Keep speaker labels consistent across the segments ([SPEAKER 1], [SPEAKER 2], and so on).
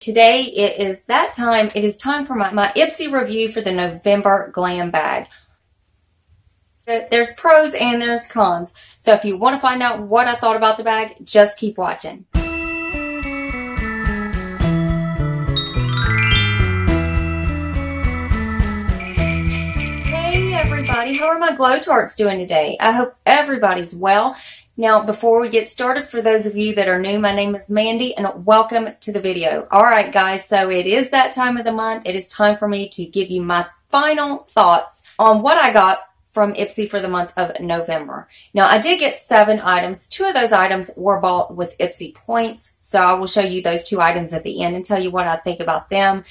[SPEAKER 1] Today it is that time. It is time for my Ipsy review for the November Glam bag. There's pros and there's cons. So if you want to find out what I thought about the bag, just keep watching. Hey everybody, how are my Glow Tarts doing today? I hope everybody's well. Now, before we get started, for those of you that are new, my name is Mandy, and welcome to the video. All right, guys, so it is that time of the month. It is time for me to give you my final thoughts on what I got from Ipsy for the month of November. Now, I did get 7 items. 2 of those items were bought with Ipsy points, so I will show you those 2 items at the end and tell you what I think about them.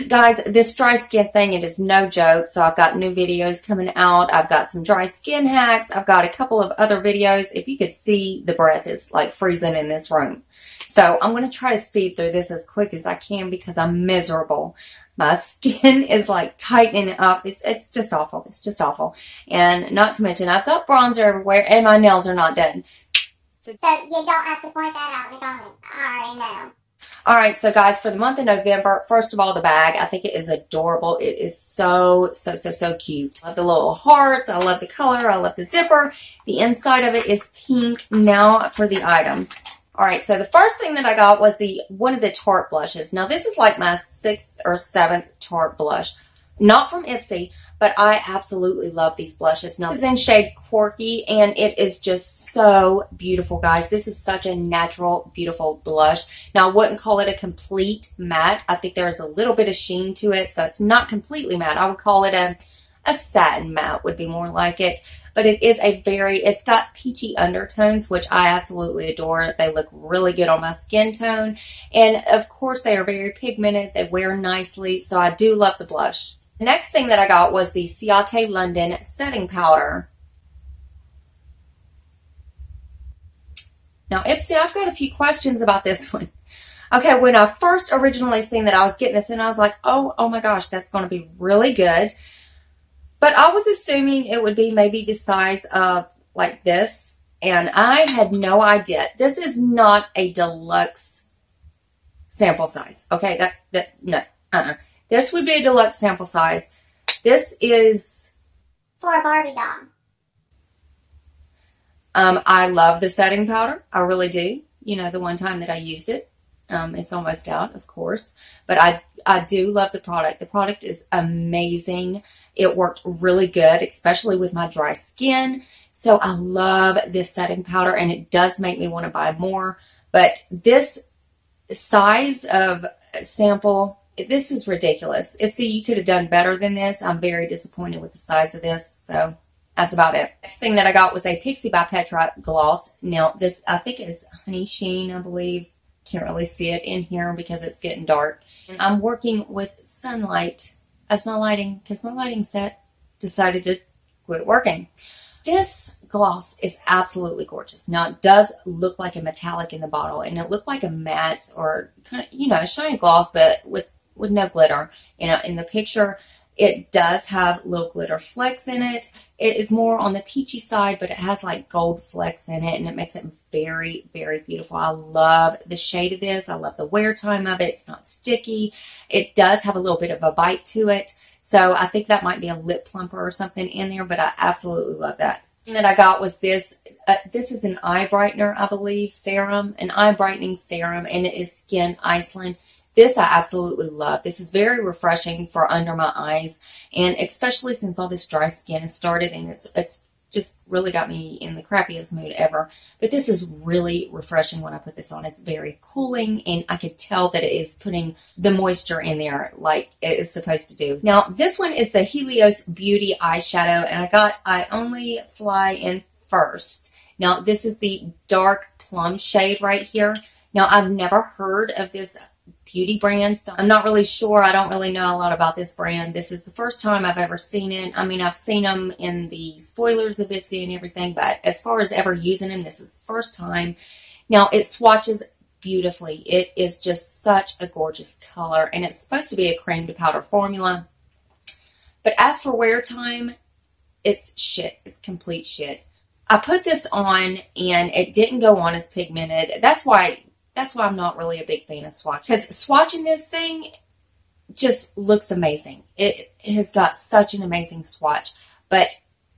[SPEAKER 1] Guys, this dry skin thing, it is no joke, so I've got new videos coming out. I've got some dry skin hacks. I've got a couple of other videos. If you could see, the breath is like freezing in this room. So I'm going to try to speed through this as quick as I can because I'm miserable. My skin is like tightening up. It's just awful. It's just awful. And not to mention, I've got bronzer everywhere and my nails are not done. So you don't have to point that out because I already know. Alright, so guys, for the month of November, first of all, the bag, I think it is adorable. It is so cute. I love the little hearts. I love the color. I love the zipper. The inside of it is pink. Now for the items. Alright, so the first thing that I got was one of the Tart blushes. Now, this is like my 6th or 7th Tart blush. Not from Ipsy, but I absolutely love these blushes. Now, this is in shade Quirky, and it is just so beautiful, guys. This is such a natural, beautiful blush. Now, I wouldn't call it a complete matte. I think there is a little bit of sheen to it, so it's not completely matte. I would call it a satin matte would be more like it. But it is it's got peachy undertones, which I absolutely adore. They look really good on my skin tone. And, of course, they are very pigmented. They wear nicely, so I do love the blush. The next thing that I got was the Ciate London setting powder. Now, Ipsy, I've got a few questions about this one. Okay, when I first originally seen that I was getting this in, I was like, oh my gosh, that's going to be really good. But I was assuming it would be maybe the size of like this, and I had no idea. This is not a deluxe sample size. Okay, no. This would be a deluxe sample size. This is
[SPEAKER 2] for a Barbie doll.
[SPEAKER 1] I love the setting powder. I really do. You know, the one time that I used it. It's almost out, of course. But I do love the product. The product is amazing. It worked really good, especially with my dry skin. So I love this setting powder, and it does make me want to buy more. But this size of sample, this is ridiculous. Ipsy, you could have done better than this. I'm very disappointed with the size of this. So that's about it. Next thing that I got was a Pixi by Petra gloss. Now, this, I think, is Honey Sheen, I believe. Can't really see it in here because it's getting dark. And I'm working with sunlight as my lighting, because my lighting set decided to quit working. This gloss is absolutely gorgeous. Now, it does look like a metallic in the bottle, and it looked like a matte or kind of, you know, a shiny gloss, but with no glitter. You know, in the picture, it does have little glitter flecks in it. It is more on the peachy side, but it has like gold flecks in it, and it makes it very, very beautiful. I love the shade of this. I love the wear time of it. It's not sticky. It does have a little bit of a bite to it. So I think that might be a lip plumper or something in there, but I absolutely love that. And that I got was this. This is an eye brightener, I believe, serum, an eye brightening serum, and it is Skin Iceland. This I absolutely love. This is very refreshing for under my eyes, and especially since all this dry skin has started, and it's just really got me in the crappiest mood ever. But this is really refreshing when I put this on. It's very cooling, and I could tell that it is putting the moisture in there like it is supposed to do. Now, this one is the Helios Beauty eyeshadow, and I Only Fly in First. Now, this is the dark plum shade right here. Now, I've never heard of this beauty brand, so I'm not really sure. I don't really know a lot about this brand. This is the first time I've ever seen it. I mean, I've seen them in the spoilers of Ipsy and everything, but as far as ever using them, this is the first time. Now, it swatches beautifully. It is just such a gorgeous color, and it's supposed to be a cream to powder formula. But as for wear time, it's shit. It's complete shit. I put this on, and it didn't go on as pigmented. That's why that's why I'm not really a big fan of swatch. Because swatching this thing just looks amazing. It has got such an amazing swatch. But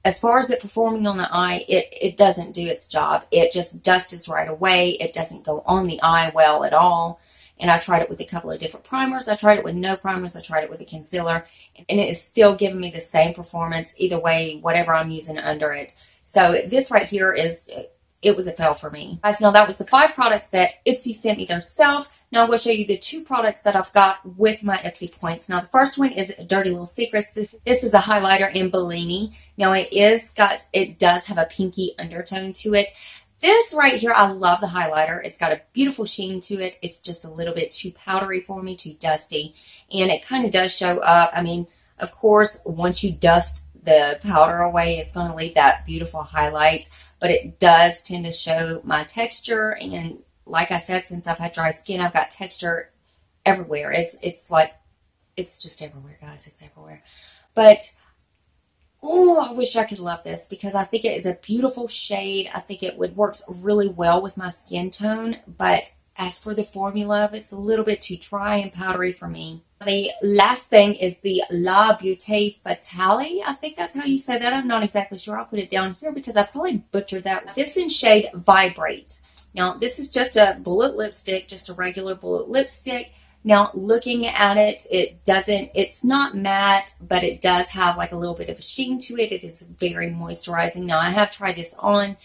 [SPEAKER 1] as far as it performing on the eye, it doesn't do its job. It just dusts right away. It doesn't go on the eye well at all. And I tried it with a couple of different primers. I tried it with no primers. I tried it with a concealer. And it is still giving me the same performance either way, whatever I'm using under it. So this right here it was a fail for me. Guys, now that was the 5 products that Ipsy sent me themselves. Now I'm going to show you the 2 products that I've got with my Ipsy points. Now the first one is Dirty Little Secrets. This is a highlighter in Bellini. Now it does have a pinky undertone to it. This right here, I love the highlighter. It's got a beautiful sheen to it. It's just a little bit too powdery for me, too dusty. And it kind of does show up. I mean, of course, once you dust the powder away, it's going to leave that beautiful highlight. But it does tend to show my texture. And like I said, since I've had dry skin, I've got texture everywhere. It's just everywhere, guys. It's everywhere. But oh, I wish I could love this because I think it is a beautiful shade. I think it works really well with my skin tone. But as for the formula, it's a little bit too dry and powdery for me. The last thing is the La Beauté Fatale. I think that's how you say that. I'm not exactly sure. I'll put it down here because I probably butchered that. This in shade Vibrate. Now, this is just a bullet lipstick, just a regular bullet lipstick. Now, looking at it, it's not matte, but it does have like a little bit of a sheen to it. It is very moisturizing. Now, I have tried this on,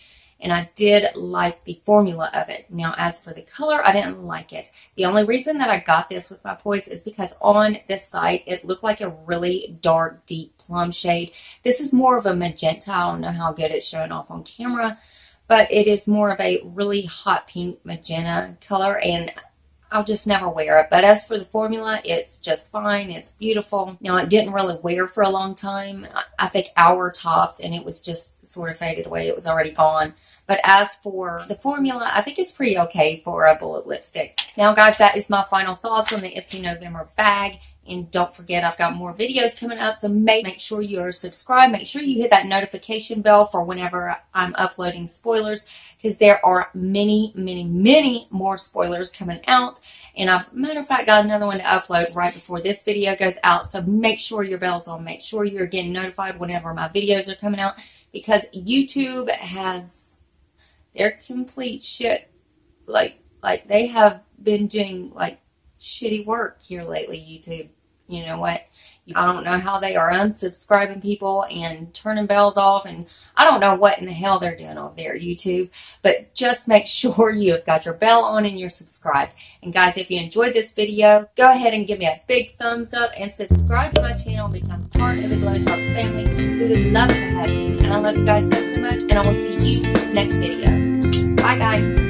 [SPEAKER 1] and I did like the formula of it. Now, as for the color, I didn't like it. The only reason that I got this with my points is because on this site, it looked like a really dark, deep plum shade. This is more of a magenta. I don't know how good it's showing off on camera, but it is more of a really hot pink magenta color, and I'll just never wear it. But as for the formula, it's just fine. It's beautiful. Now, it didn't really wear for a long time. I think hour tops, and it was just sort of faded away. It was already gone. But as for the formula, I think it's pretty okay for a bullet lipstick. Now, guys, that is my final thoughts on the Ipsy November bag. And don't forget, I've got more videos coming up, so make sure you're subscribed. Make sure you hit that notification bell for whenever I'm uploading spoilers, because there are many, many, many more spoilers coming out. And I've, matter of fact, got another one to upload right before this video goes out, so make sure your bell's on. Make sure you're getting notified whenever my videos are coming out, because YouTube has their complete shit. Like they have been doing, like, shitty work here lately, YouTube. You know what? I don't know how they are unsubscribing people and turning bells off, and I don't know what in the hell they're doing over there, YouTube. But just make sure you've got your bell on and you're subscribed. And guys, if you enjoyed this video, go ahead and give me a big thumbs up and subscribe to my channel and become part of the Glow Tart family. We would love to have you. And I love you guys so, so much, and I will see you next video. Bye, guys.